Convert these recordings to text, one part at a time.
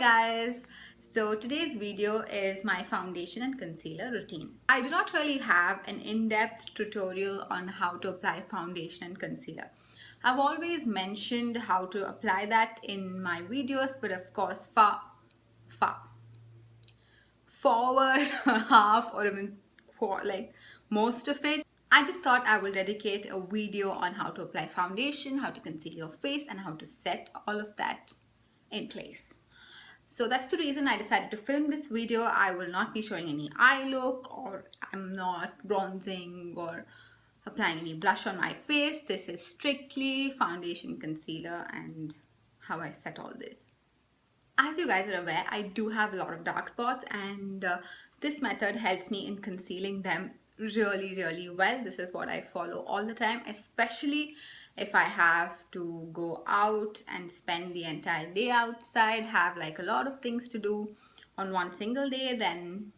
guys, so today's video is my foundation and concealer routine. I do not really have an in-depth tutorial on how to apply foundation and concealer. I've always mentioned how to apply that in my videos, but of course far forward half or even like most of it, I just thought I will dedicate a video on how to apply foundation, how to conceal your face, and how to set all of that in place. So that's the reason I decided to film this video. I will not be showing any eye look, or I'm not bronzing or applying any blush on my face. This is strictly foundation, concealer, and how I set all this. As you guys are aware, I do have a lot of dark spots, and this method helps me in concealing them really well. This is what I follow all the time, especially if I have to go out and spend the entire day outside, have like a lot of things to do on one single day, then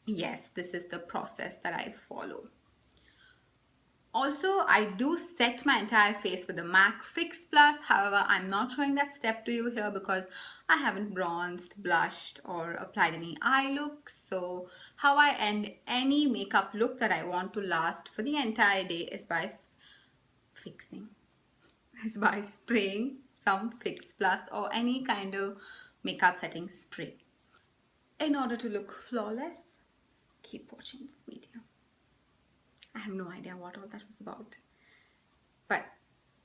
yes, this is the process that I follow. Also, I do set my entire face with the M.O.P Fix Plus. However, I'm not showing that step to you here because I haven't bronzed, blushed, or applied any eye look. So how I end any makeup look that I want to last for the entire day is by spraying some Fix Plus or any kind of makeup setting spray. In order to look flawless, keep watching this video. I have no idea what all that was about, but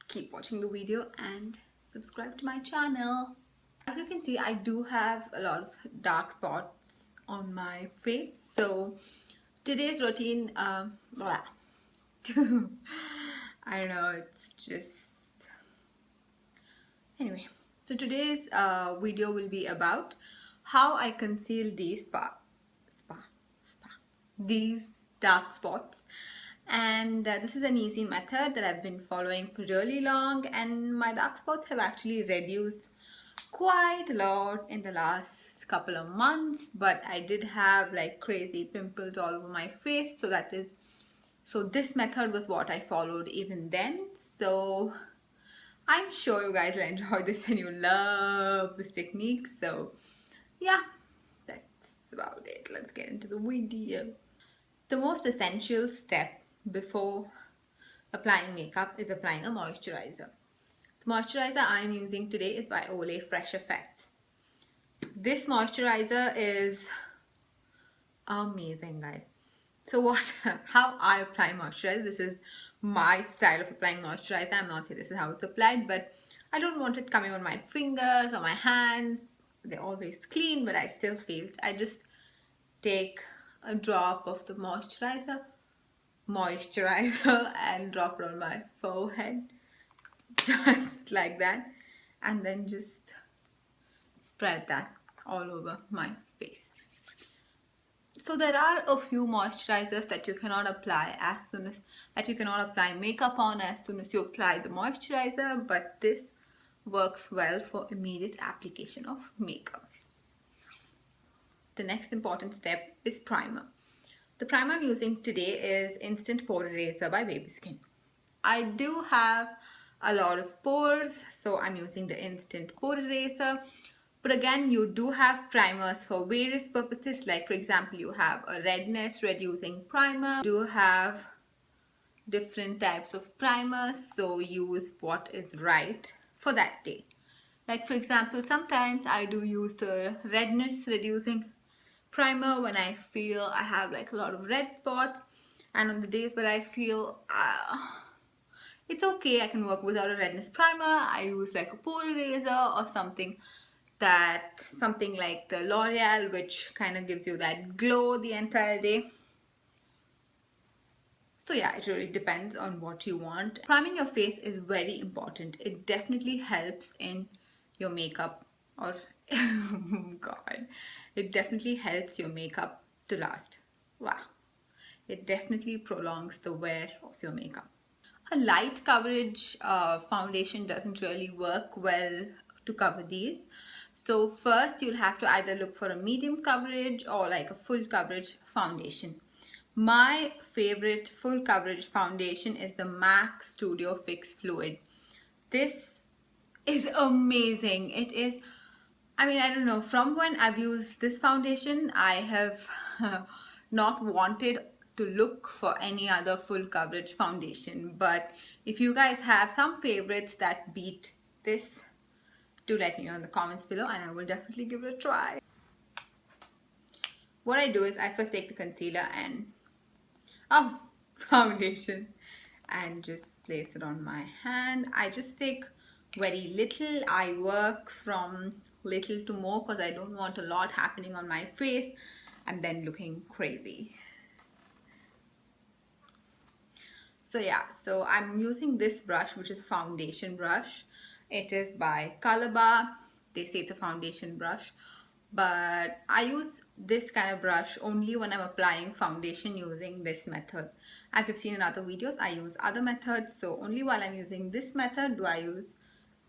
keep watching the video and subscribe to my channel. As you can see, I do have a lot of dark spots on my face, so today's routine, I don't know, it's just, anyway, so today's video will be about how I conceal these these dark spots. And this is an easy method that I've been following for really long, and my dark spots have actually reduced quite a lot in the last couple of months, but I did have like crazy pimples all over my face, so this method was what I followed even then. So I'm sure you guys will enjoy this and you love this technique. So yeah, that's about it. Let's get into the video. The most essential step before applying makeup is applying a moisturizer. The moisturizer I'm using today is by Olay Fresh Effects. This moisturizer is amazing, guys. So how I apply moisturizer, this is my style of applying moisturizer. I'm not saying this is how it's applied, but I don't want it coming on my fingers or my hands. They're always clean, but I still feel it. I just take a drop of the moisturizer and drop it on my forehead, just like that, and then just spread that all over my face. So there are a few moisturizers that you cannot apply makeup on as soon as you apply the moisturizer, but this works well for immediate application of makeup. The next important step is primer. The primer I'm using today is Instant Pore Eraser by Baby Skin. I do have a lot of pores, so I'm using the Instant Pore Eraser. But again, you do have primers for various purposes. Like for example, you have a redness reducing primer. You do have different types of primers, so use what is right for that day. Like for example, sometimes I do use the redness reducing primer when I feel I have like a lot of red spots, and on the days where I feel it's okay, I can work without a redness primer, I use like a pore eraser or something like the L'Oreal, which kind of gives you that glow the entire day. So yeah, it really depends on what you want. Priming your face is very important. It definitely helps in your makeup, or God, it definitely helps your makeup to last. Wow, it definitely prolongs the wear of your makeup. A light coverage foundation doesn't really work well to cover these. So first you'll have to either look for a medium coverage or like a full coverage foundation. My favorite full coverage foundation is the M.A.C Studio Fix Fluid. This is amazing. It is I mean, I don't know, from when I've used this foundation, I have not wanted to look for any other full coverage foundation. But if you guys have some favorites that beat this, do let me know in the comments below and I will definitely give it a try. What I do is I first take the concealer and foundation and just place it on my hand. I just take very little. I work from little to more because I don't want a lot happening on my face and then looking crazy. So yeah, so I'm using this brush, which is a foundation brush. It is by Colorbar. They say it's a foundation brush, but I use this kind of brush only when I'm applying foundation using this method. As you've seen in other videos, I use other methods, so only while I'm using this method do I use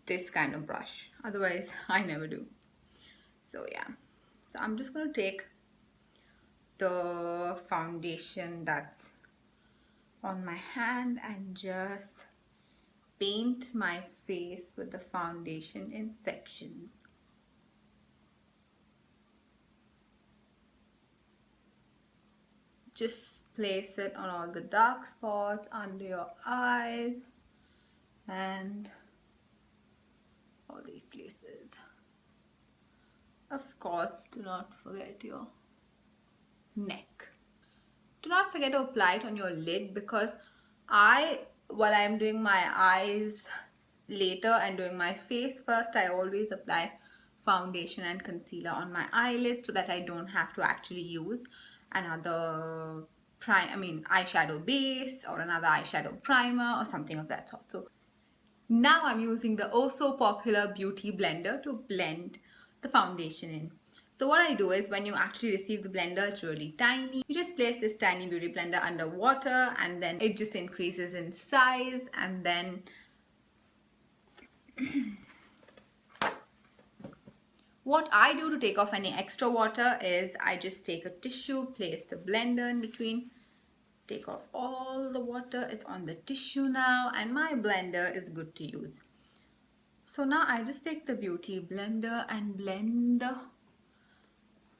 this kind of brush. Otherwise, I never do. So yeah, so I'm just going to take the foundation that's on my hand and just paint my face with the foundation in sections. Just place it on all the dark spots under your eyes and all these places. Of course, do not forget your neck. Do not forget to apply it on your lid, because while I'm doing my eyes later and doing my face first, I always apply foundation and concealer on my eyelids so that I don't have to actually use another eyeshadow base or another eyeshadow primer or something of that sort. So now I'm using the oh so popular beauty blender to blend the foundation in. So what I do is, when you actually receive the blender, it's really tiny. You just place this tiny beauty blender under water and then it just increases in size. And then what I do to take off any extra water is I just take a tissue, place the blender in between, take off all the water. It's on the tissue now and my blender is good to use. So now I just take the beauty blender and blend the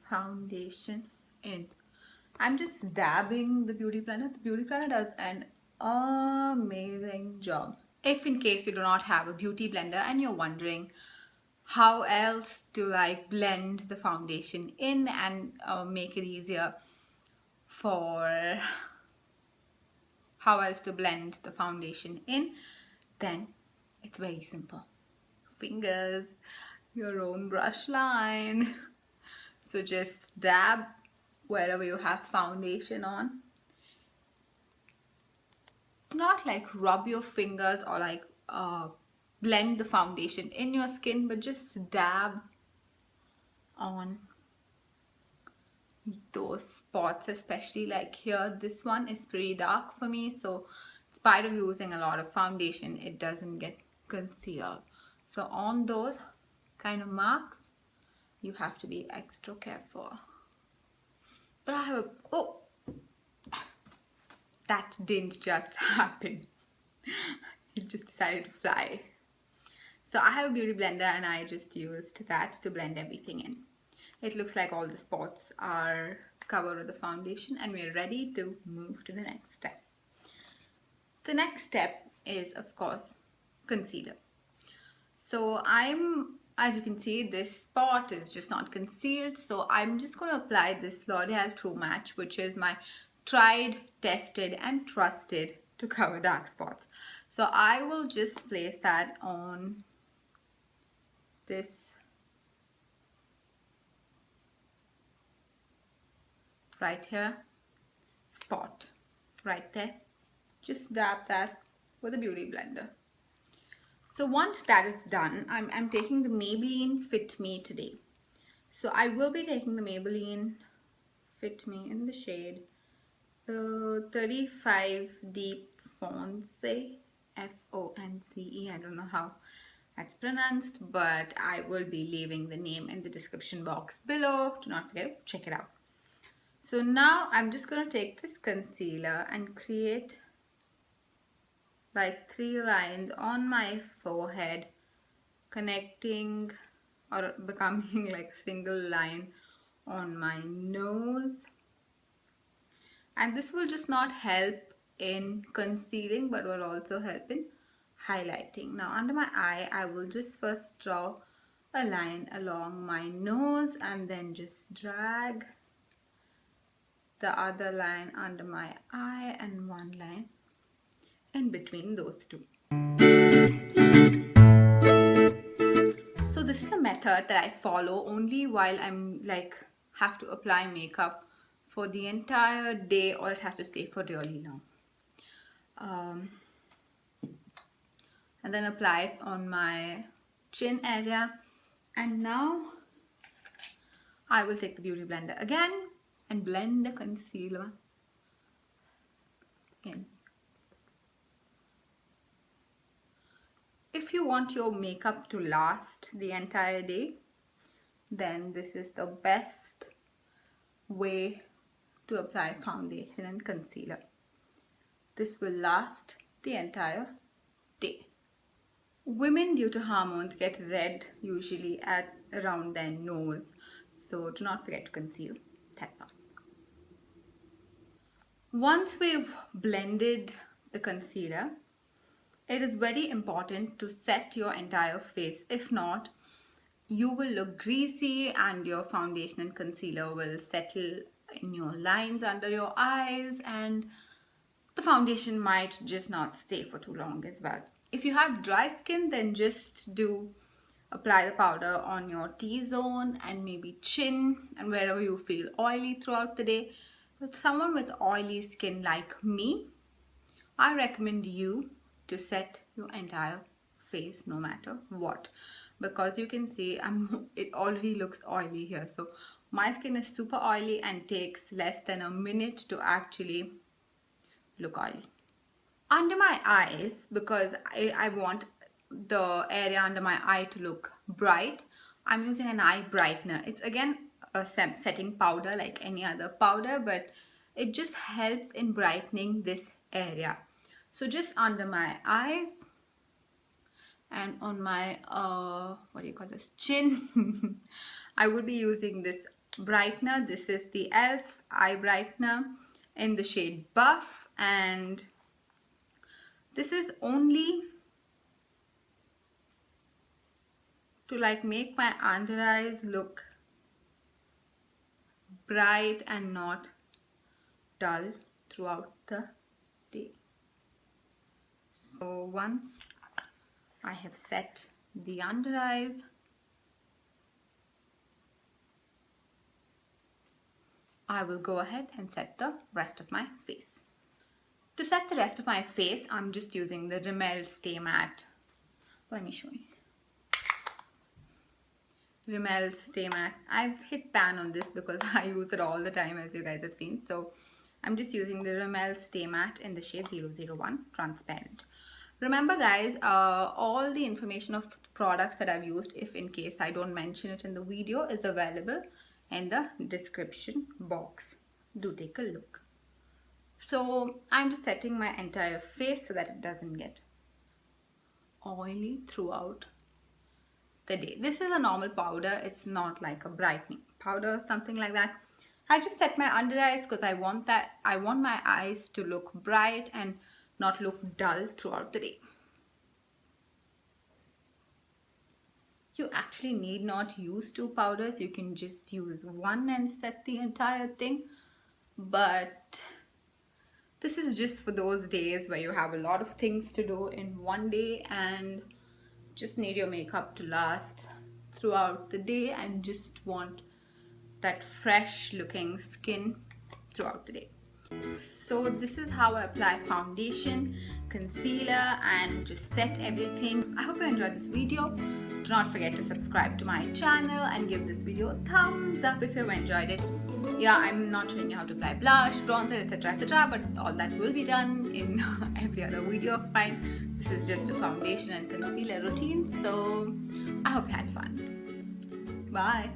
foundation in. I'm just dabbing the beauty blender. The beauty blender does an amazing job. If in case you do not have a beauty blender and you're wondering how else to blend the foundation in and make it easier for how else to blend the foundation in, then it's very simple. Fingers, your own brush line. So just dab wherever you have foundation on. Not rub your fingers or blend the foundation in your skin, but just dab on those spots, especially here. This one is pretty dark for me, so in spite of using a lot of foundation, it doesn't get concealed. So on those kind of marks, you have to be extra careful. But I have that didn't just happen. It just decided to fly. So I have a beauty blender and I just used that to blend everything in. It looks like all the spots are covered with the foundation and we're ready to move to the next step. The next step is, of course, concealer. So as you can see, this spot is just not concealed. So I'm just going to apply this L'Oreal True Match, which is my tried, tested and trusted to cover dark spots. So I will just place that on this right here spot right there. Just dab that with a beauty blender. So once that is done, I'm taking the Maybelline Fit Me today. So I will be taking the Maybelline Fit Me in the shade 35 Deep Fonce, F-O-N-C-E. I don't know how that's pronounced, but I will be leaving the name in the description box below. Do not forget to check it out. So now I'm just going to take this concealer and create 3 lines on my forehead, connecting or becoming like single line on my nose. And this will just not help in concealing but will also help in highlighting. Now under my eye, I will just first draw a line along my nose and then just drag the other line under my eye and one line in between those two. So this is the method that I follow only while I'm like have to apply makeup for the entire day, or it has to stay for really long. And then apply it on my chin area. And now I will take the beauty blender again and blend the concealer in. If you want your makeup to last the entire day, then this is the best way to apply foundation and concealer. This will last the entire day. Women, due to hormones, get red usually at around their nose, so do not forget to conceal that part. Once we've blended the concealer, it is very important to set your entire face. If not, you will look greasy and your foundation and concealer will settle in your lines under your eyes, and the foundation might just not stay for too long as well. If you have dry skin, then just apply the powder on your T-zone and maybe chin and wherever you feel oily throughout the day. If someone with oily skin like me, I recommend you to set your entire face no matter what, because you can see it already looks oily here. So my skin is super oily and takes less than a minute to actually look oily. Under my eyes, because I want the area under my eye to look bright, I'm using an eye brightener. It's again a setting powder like any other powder, but it just helps in brightening this area. So just under my eyes and on my chin, I would be using this brightener. This is the e.l.f. eye brightener in the shade Buff, and this is only to like make my under eyes look bright and not dull throughout the day. So once I have set the under eyes, I will go ahead and set the rest of my face. To set the rest of my face, I'm just using the Rimmel Stay Matte. Let me show you. Rimmel Stay Matte. I've hit pan on this because I use it all the time, as you guys have seen. So I'm just using the Rimmel Stay Matte in the shade 001 Transparent. Remember guys, all the information of the products that I've used, if in case I don't mention it in the video, is available in the description box. Do take a look. So I'm just setting my entire face so that it doesn't get oily throughout the day. This is a normal powder. It's not like a brightening powder or something like that. I just set my under eyes because I want my eyes to look bright and not look dull throughout the day. You actually need not use two powders. You can just use one and set the entire thing. But this is just for those days where you have a lot of things to do in one day and just need your makeup to last throughout the day and just want that fresh looking skin throughout the day. So this is how I apply foundation, concealer, and just set everything. I hope you enjoyed this video. Do not forget to subscribe to my channel and give this video a thumbs up if you enjoyed it. Yeah, I'm not showing you how to apply blush, bronzer, etc, but all that will be done in every other video of mine. This is just a foundation and concealer routine, so I hope you had fun. Bye.